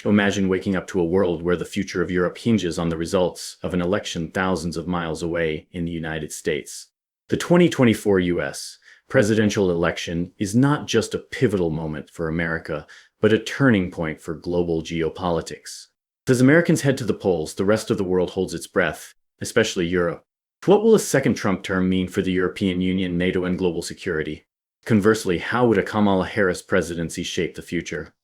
Imagine waking up to a world where the future of Europe hinges on the results of an election thousands of miles away in the United States. The 2024 U.S. presidential election is not just a pivotal moment for America, but a turning point for global geopolitics. As Americans head to the polls, the rest of the world holds its breath, especially Europe. What will a second Trump term mean for the European Union, NATO, and global security? Conversely, how would a Kamala Harris presidency shape the future?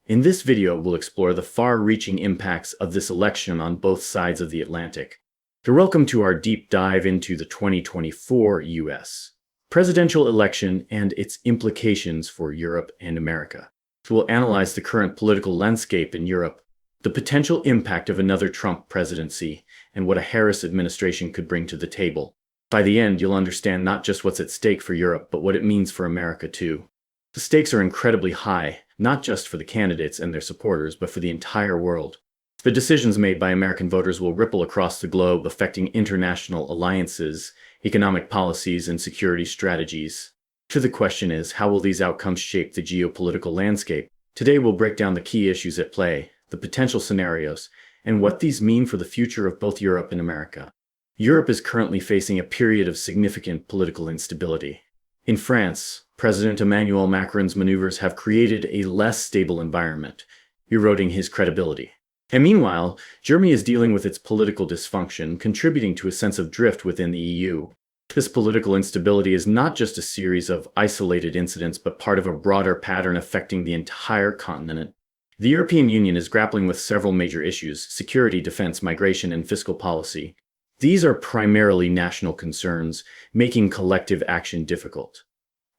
In this video, we'll explore the far-reaching impacts of this election on both sides of the Atlantic. Welcome to our deep dive into the 2024 U.S. presidential election and its implications for Europe and America. We'll analyze the current political landscape in Europe, the potential impact of another Trump presidency, and what a Harris administration could bring to the table. By the end, you'll understand not just what's at stake for Europe, but what it means for America too. The stakes are incredibly high, not just for the candidates and their supporters, but for the entire world. The decisions made by American voters will ripple across the globe, affecting international alliances, economic policies, and security strategies. The question is, how will these outcomes shape the geopolitical landscape? Today we'll break down the key issues at play, the potential scenarios, and what these mean for the future of both Europe and America. Europe is currently facing a period of significant political instability. In France, President Emmanuel Macron's maneuvers have created a less stable environment, eroding his credibility. And meanwhile, Germany is dealing with its political dysfunction, contributing to a sense of drift within the EU. This political instability is not just a series of isolated incidents, but part of a broader pattern affecting the entire continent. The European Union is grappling with several major issues: security, defense, migration, and fiscal policy. These are primarily national concerns, making collective action difficult.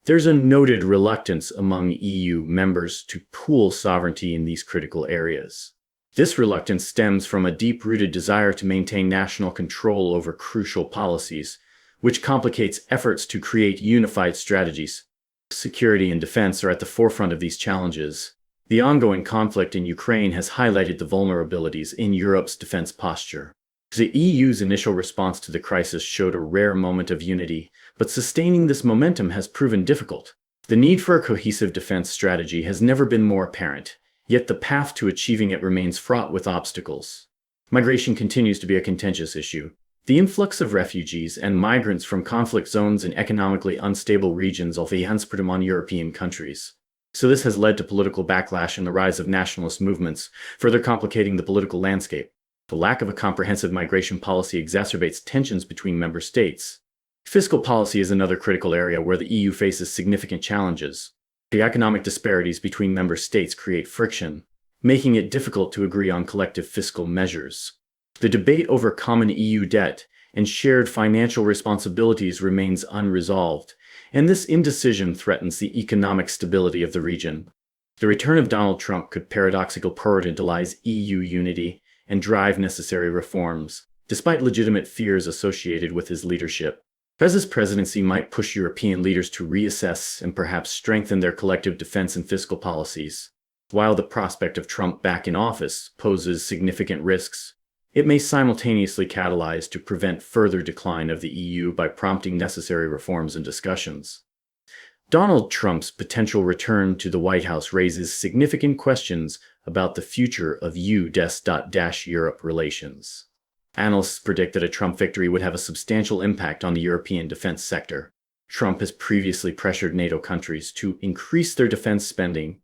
There's a noted reluctance among EU members to pool sovereignty in these critical areas. This reluctance stems from a deep-rooted desire to maintain national control over crucial policies, which complicates efforts to create unified strategies. Security and defense are at the forefront of these challenges. The ongoing conflict in Ukraine has highlighted the vulnerabilities in Europe's defense posture. The EU's initial response to the crisis showed a rare moment of unity, but sustaining this momentum has proven difficult. The need for a cohesive defense strategy has never been more apparent, yet the path to achieving it remains fraught with obstacles. Migration continues to be a contentious issue. The influx of refugees and migrants from conflict zones and economically unstable regions on European countries. So this has led to political backlash and the rise of nationalist movements, further complicating the political landscape. The lack of a comprehensive migration policy exacerbates tensions between member states. Fiscal policy is another critical area where the EU faces significant challenges. The economic disparities between member states create friction, making it difficult to agree on collective fiscal measures. The debate over common EU debt and shared financial responsibilities remains unresolved, and this indecision threatens the economic stability of the region. The return of Donald Trump could paradoxically prioritize EU unity and drive necessary reforms, despite legitimate fears associated with his leadership. His presidency might push European leaders to reassess and perhaps strengthen their collective defense and fiscal policies. While the prospect of Trump back in office poses significant risks, it may simultaneously catalyze to prevent further decline of the EU by prompting necessary reforms and discussions. Donald Trump's potential return to the White House raises significant questions about the future of U.S.-Europe relations. Analysts predict that a Trump victory would have a substantial impact on the European defense sector. Trump has previously pressured NATO countries to increase their defense spending,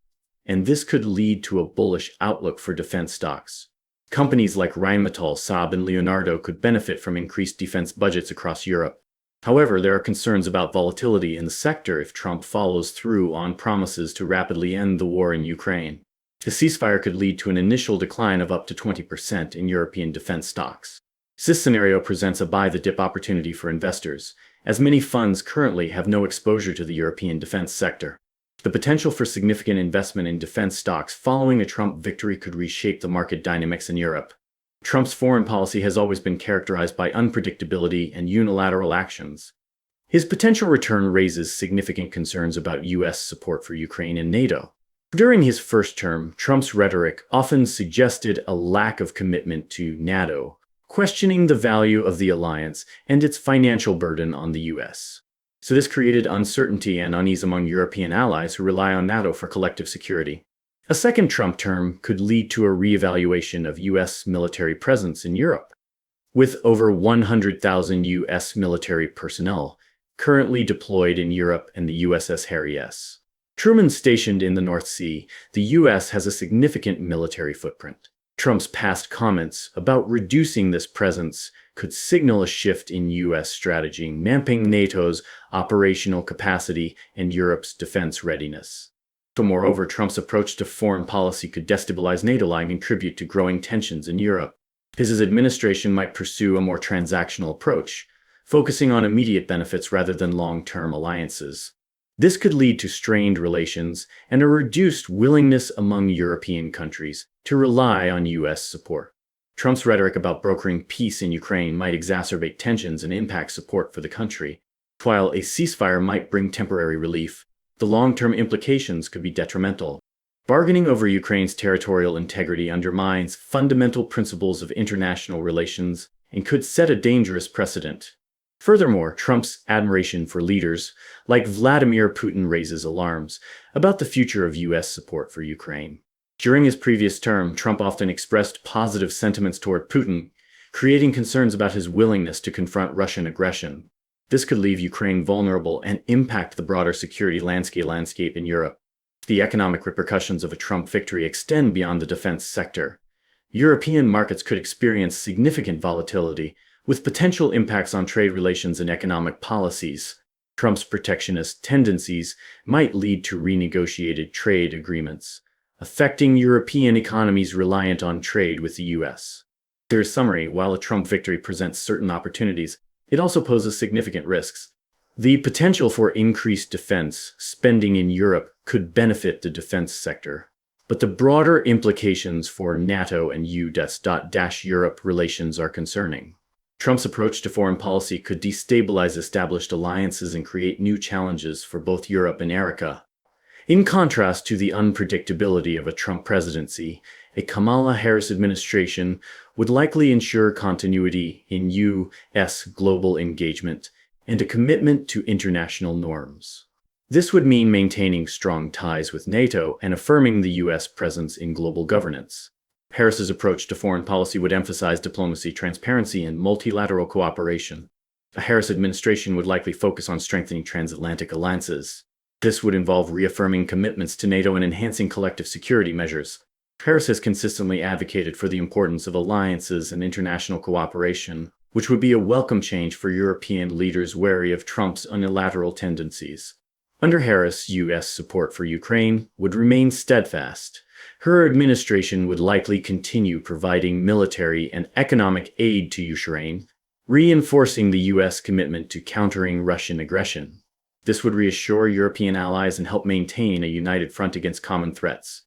and this could lead to a bullish outlook for defense stocks. Companies like Rheinmetall, Saab, and Leonardo could benefit from increased defense budgets across Europe. However, there are concerns about volatility in the sector if Trump follows through on promises to rapidly end the war in Ukraine. The ceasefire could lead to an initial decline of up to 20% in European defense stocks. This scenario presents a buy-the-dip opportunity for investors, as many funds currently have no exposure to the European defense sector. The potential for significant investment in defense stocks following a Trump victory could reshape the market dynamics in Europe. Trump's foreign policy has always been characterized by unpredictability and unilateral actions. His potential return raises significant concerns about U.S. support for Ukraine and NATO. During his first term, Trump's rhetoric often suggested a lack of commitment to NATO, questioning the value of the alliance and its financial burden on the U.S. So this created uncertainty and unease among European allies who rely on NATO for collective security. A second Trump term could lead to a reevaluation of U.S. military presence in Europe. With over 100,000 U.S. military personnel currently deployed in Europe and the USS Harry S. Truman stationed in the North Sea, the U.S. has a significant military footprint. Trump's past comments about reducing this presence could signal a shift in U.S. strategy, mapping NATO's operational capacity and Europe's defense readiness. Moreover, Trump's approach to foreign policy could destabilize NATO and contribute to growing tensions in Europe. His administration might pursue a more transactional approach, focusing on immediate benefits rather than long-term alliances. This could lead to strained relations and a reduced willingness among European countries to rely on U.S. support. Trump's rhetoric about brokering peace in Ukraine might exacerbate tensions and impact support for the country. While a ceasefire might bring temporary relief, the long-term implications could be detrimental. Bargaining over Ukraine's territorial integrity undermines fundamental principles of international relations and could set a dangerous precedent. Furthermore, Trump's admiration for leaders like Vladimir Putin raises alarms about the future of U.S. support for Ukraine. During his previous term, Trump often expressed positive sentiments toward Putin, creating concerns about his willingness to confront Russian aggression. This could leave Ukraine vulnerable and impact the broader security landscape in Europe. The economic repercussions of a Trump victory extend beyond the defense sector. European markets could experience significant volatility, with potential impacts on trade relations and economic policies. Trump's protectionist tendencies might lead to renegotiated trade agreements, affecting European economies reliant on trade with the U.S. In summary, while a Trump victory presents certain opportunities, it also poses significant risks. The potential for increased defense spending in Europe could benefit the defense sector, but the broader implications for NATO and U.S.-Europe relations are concerning. Trump's approach to foreign policy could destabilize established alliances and create new challenges for both Europe and America. In contrast to the unpredictability of a Trump presidency, a Kamala Harris administration would likely ensure continuity in U.S. global engagement and a commitment to international norms. This would mean maintaining strong ties with NATO and affirming the U.S. presence in global governance. Harris's approach to foreign policy would emphasize diplomacy, transparency, and multilateral cooperation. A Harris administration would likely focus on strengthening transatlantic alliances. This would involve reaffirming commitments to NATO and enhancing collective security measures. Harris has consistently advocated for the importance of alliances and international cooperation, which would be a welcome change for European leaders wary of Trump's unilateral tendencies. Under Harris, U.S. support for Ukraine would remain steadfast. Her administration would likely continue providing military and economic aid to Ukraine, reinforcing the U.S. commitment to countering Russian aggression. This would reassure European allies and help maintain a united front against common threats.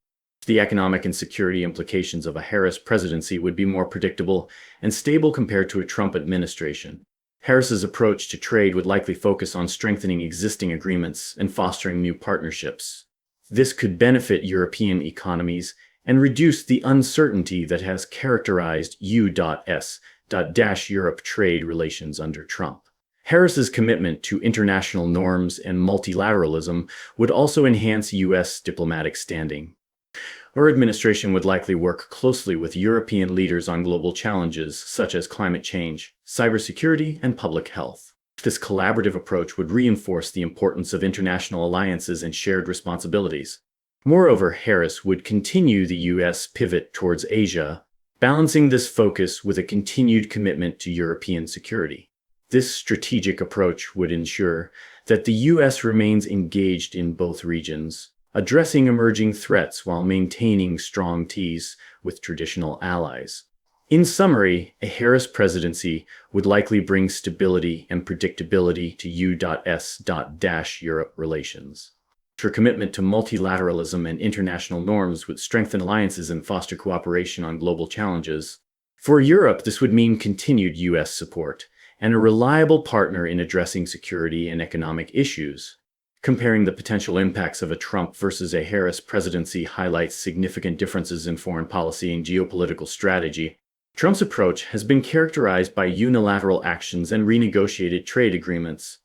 The economic and security implications of a Harris presidency would be more predictable and stable compared to a Trump administration. Harris's approach to trade would likely focus on strengthening existing agreements and fostering new partnerships. This could benefit European economies and reduce the uncertainty that has characterized U.S.-Europe trade relations under Trump. Harris's commitment to international norms and multilateralism would also enhance U.S. diplomatic standing. Her administration would likely work closely with European leaders on global challenges such as climate change, cybersecurity, and public health. This collaborative approach would reinforce the importance of international alliances and shared responsibilities. Moreover, Harris would continue the U.S. pivot towards Asia, balancing this focus with a continued commitment to European security. This strategic approach would ensure that the U.S. remains engaged in both regions, addressing emerging threats while maintaining strong ties with traditional allies. In summary, a Harris presidency would likely bring stability and predictability to U.S.-Europe relations. Her commitment to multilateralism and international norms would strengthen alliances and foster cooperation on global challenges. For Europe, this would mean continued U.S. support and a reliable partner in addressing security and economic issues. Comparing the potential impacts of a Trump versus a Harris presidency highlights significant differences in foreign policy and geopolitical strategy. Trump's approach has been characterized by unilateral actions and renegotiated trade agreements,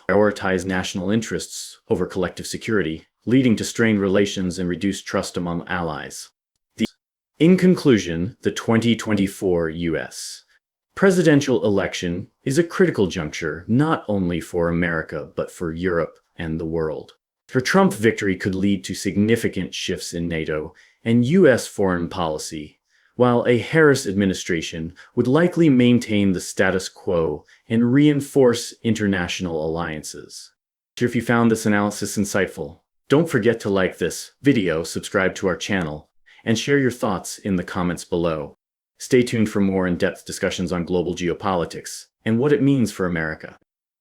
prioritize national interests over collective security. leading to strained relations and reduced trust among allies. In conclusion, the 2024 U.S. presidential election is a critical juncture not only for America but for Europe and the world. For Trump, victory could lead to significant shifts in NATO and U.S. foreign policy, while a Harris administration would likely maintain the status quo and reinforce international alliances. If you found this analysis insightful, don't forget to like this video, subscribe to our channel, and share your thoughts in the comments below. Stay tuned for more in-depth discussions on global geopolitics and what it means for America.